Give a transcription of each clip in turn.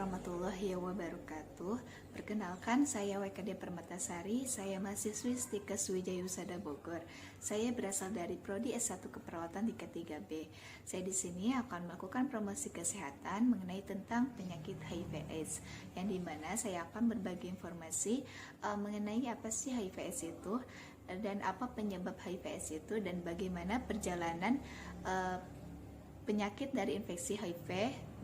warahmatullahi wabarakatuh. Perkenalkan, saya WKD Permatasari. Saya mahasiswi Stikes Wijaya Husada Bogor. Saya berasal dari Prodi S1 Keperawatan tingkat 3B. Saya di sini akan melakukan promosi kesehatan mengenai tentang penyakit HIV/AIDS, yang dimana saya akan berbagi informasi mengenai apa sih HIV/AIDS itu dan apa penyebab HIV/AIDS itu dan bagaimana perjalanan penyakit dari infeksi HIV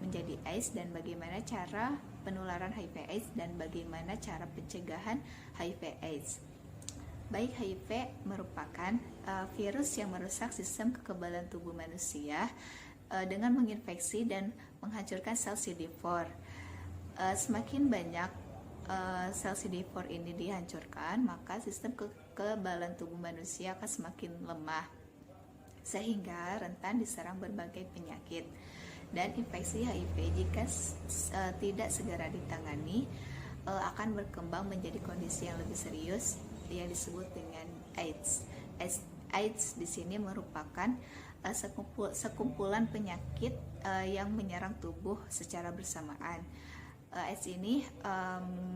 menjadi AIDS dan bagaimana cara penularan HIV/AIDS dan bagaimana cara pencegahan HIV/AIDS. Baik, HIV merupakan virus yang merusak sistem kekebalan tubuh manusia dengan menginfeksi dan menghancurkan sel CD4. Semakin banyak sel CD4 ini dihancurkan, maka sistem kekebalan tubuh manusia akan semakin lemah, sehingga rentan diserang berbagai penyakit. Dan infeksi HIV jika tidak segera ditangani akan berkembang menjadi kondisi yang lebih serius yang disebut dengan AIDS. AIDS di sini merupakan sekumpulan penyakit yang menyerang tubuh secara bersamaan. AIDS ini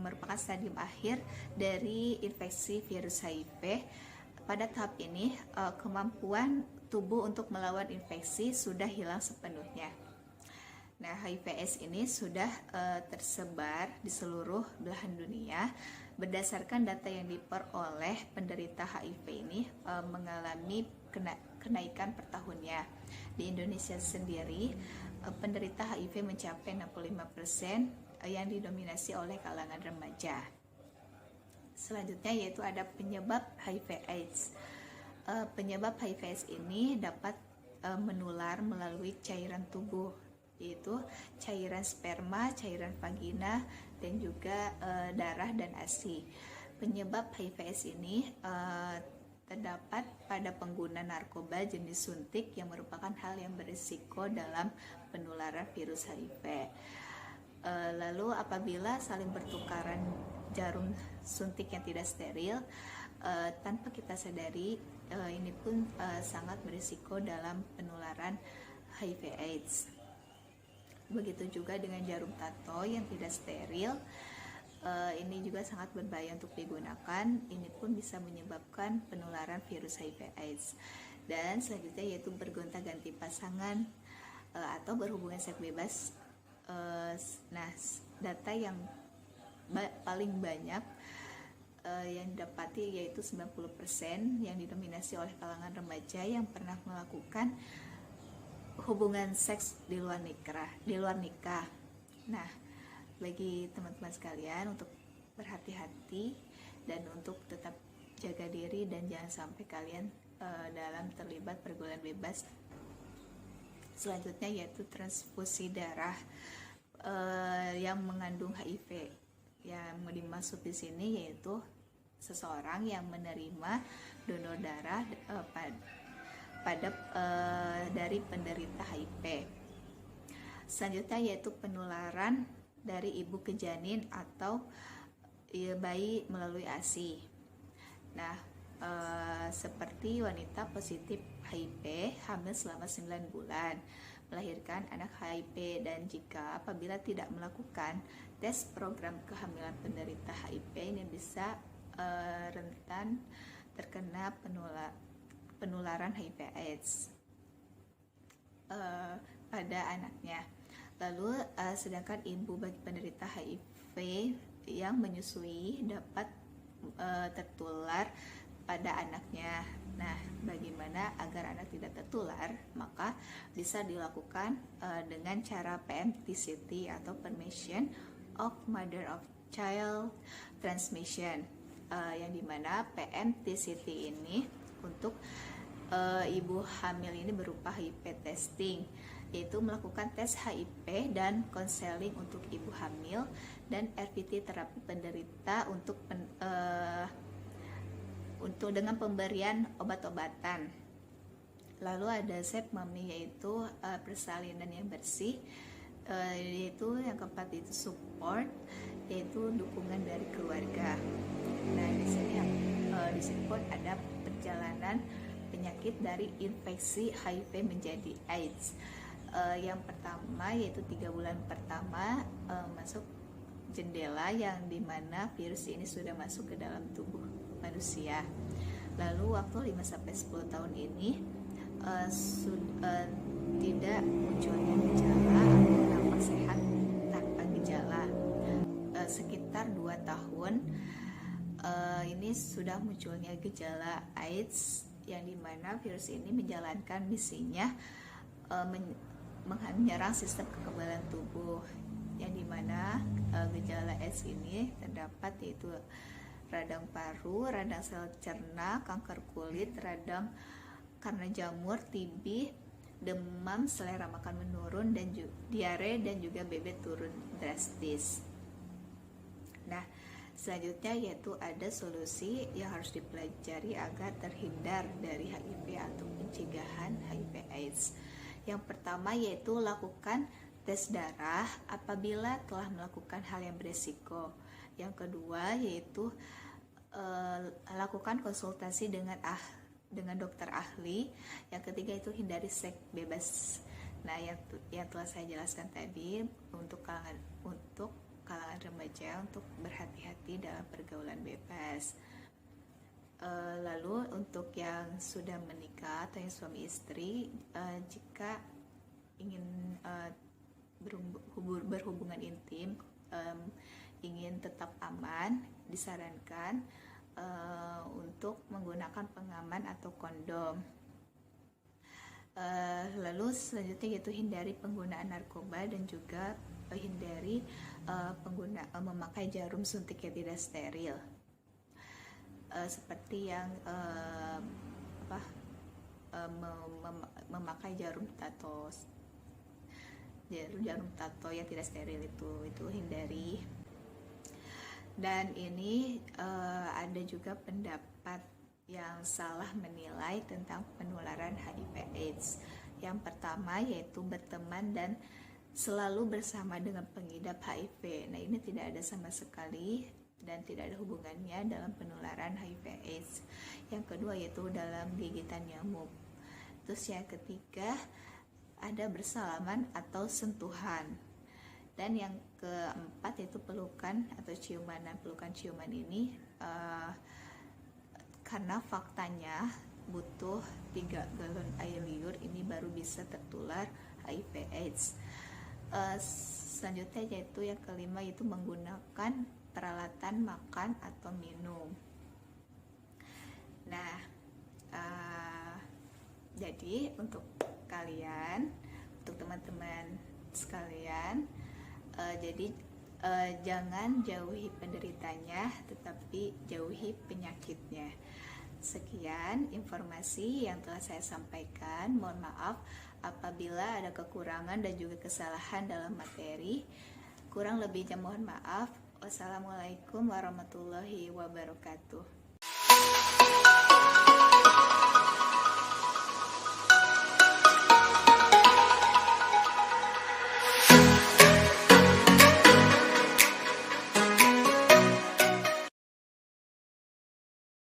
merupakan stadium akhir dari infeksi virus HIV. Pada tahap ini, kemampuan tubuh untuk melawan infeksi sudah hilang sepenuhnya. Nah, HIV/AIDS ini sudah tersebar di seluruh belahan dunia. Berdasarkan data yang diperoleh, penderita HIV ini mengalami kenaikan per tahunnya. Di Indonesia sendiri, penderita HIV mencapai 65% yang didominasi oleh kalangan remaja. Selanjutnya yaitu ada penyebab HIV/AIDS. Penyebab HIV/AIDS ini dapat menular melalui cairan tubuh, yaitu cairan sperma, cairan vagina, dan juga darah dan ASI. Penyebab HIV/AIDS ini terdapat pada pengguna narkoba jenis suntik yang merupakan hal yang berisiko dalam penularan virus HIV. Lalu apabila saling bertukaran jarum suntik yang tidak steril tanpa kita sadari, ini pun sangat berisiko dalam penularan HIV/AIDS. Begitu juga dengan jarum tato yang tidak steril, ini juga sangat berbahaya untuk digunakan. Ini pun bisa menyebabkan penularan virus HIV/AIDS. Dan selanjutnya yaitu bergonta-ganti pasangan atau berhubungan seks bebas. Nah, data yang paling banyak yang didapati yaitu 90% yang didominasi oleh kalangan remaja yang pernah melakukan hubungan seks di luar nikah. Nah, bagi teman-teman sekalian untuk berhati-hati dan untuk tetap jaga diri dan jangan sampai kalian dalam terlibat pergaulan bebas. Selanjutnya yaitu transfusi darah yang mengandung HIV. Yang mau dimaksud di sini yaitu seseorang yang menerima donor darah dari penderita HIV. Selanjutnya yaitu penularan dari ibu ke janin atau bayi melalui ASI. Nah, seperti wanita positif HIV hamil selama 9 bulan, melahirkan anak HIV, dan jika apabila tidak melakukan tes program kehamilan penderita HIV, ini bisa rentan terkena penularan HIV/AIDS pada anaknya. Lalu sedangkan ibu bagi penderita HIV yang menyusui dapat tertular pada anaknya. Nah, bagaimana agar anak tidak tertular? Maka bisa dilakukan dengan cara PMTCT atau Prevention of Mother of Child Transmission, yang dimana PMTCT ini untuk ibu hamil ini berupa HIV testing, yaitu melakukan tes HIV dan konseling untuk ibu hamil, dan RVT terapi penderita untuk dengan pemberian obat-obatan. Lalu ada safe mommy, yaitu persalinan yang bersih, yaitu yang keempat itu support, yaitu dukungan dari keluarga. Nah, di sini di support ada perjalanan penyakit dari infeksi HIV menjadi AIDS. Yang pertama yaitu 3 bulan pertama masuk jendela yang dimana virus ini sudah masuk ke dalam tubuh manusia. Lalu waktu 5-10 tahun ini tidak munculnya gejala atau nampak sehat tanpa gejala. Sekitar 2 tahun ini sudah munculnya gejala AIDS, yang dimana virus ini menjalankan misinya menyerang sistem kekebalan tubuh, yang dimana gejala AIDS ini terdapat yaitu radang paru, radang sel cerna, kanker kulit, radang karena jamur, TB, demam, selera makan menurun, dan diare dan juga BB turun drastis. Nah, selanjutnya yaitu ada solusi yang harus dipelajari agar terhindar dari HIV atau pencegahan HIV/AIDS. Yang pertama yaitu lakukan tes darah apabila telah melakukan hal yang beresiko. Yang kedua yaitu lakukan konsultasi dengan dokter ahli. Yang ketiga itu hindari seks bebas. Nah, yang telah saya jelaskan tadi untuk kalangan remaja untuk berhati-hati dalam pergaulan bebas. Lalu untuk yang sudah menikah atau yang suami istri, jika ingin berhubungan intim, ingin tetap aman, disarankan untuk menggunakan pengaman atau kondom. Lalu selanjutnya yaitu hindari penggunaan narkoba dan juga hindari memakai jarum suntik yang tidak steril, seperti yang memakai jarum tato yang tidak steril itu hindari. Dan ini ada juga pendapat yang salah menilai tentang penularan HIV/AIDS. Yang pertama yaitu berteman dan selalu bersama dengan pengidap HIV. Nah, ini tidak ada sama sekali dan tidak ada hubungannya dalam penularan HIV/AIDS. Yang kedua yaitu dalam gigitan nyamuk. Terus yang ketiga ada bersalaman atau sentuhan. Dan yang keempat yaitu pelukan atau ciuman. Nah, pelukan ciuman ini karena faktanya butuh 3 galon air liur ini baru bisa tertular HIV/AIDS. Selanjutnya yaitu yang kelima yaitu menggunakan peralatan makan atau minum. Nah, jadi untuk kalian, untuk teman-teman sekalian, jangan jauhi penderitanya, tetapi jauhi penyakitnya. Sekian informasi yang telah saya sampaikan. Mohon maaf apabila ada kekurangan dan juga kesalahan dalam materi. Kurang lebihnya mohon maaf. Wassalamualaikum warahmatullahi wabarakatuh.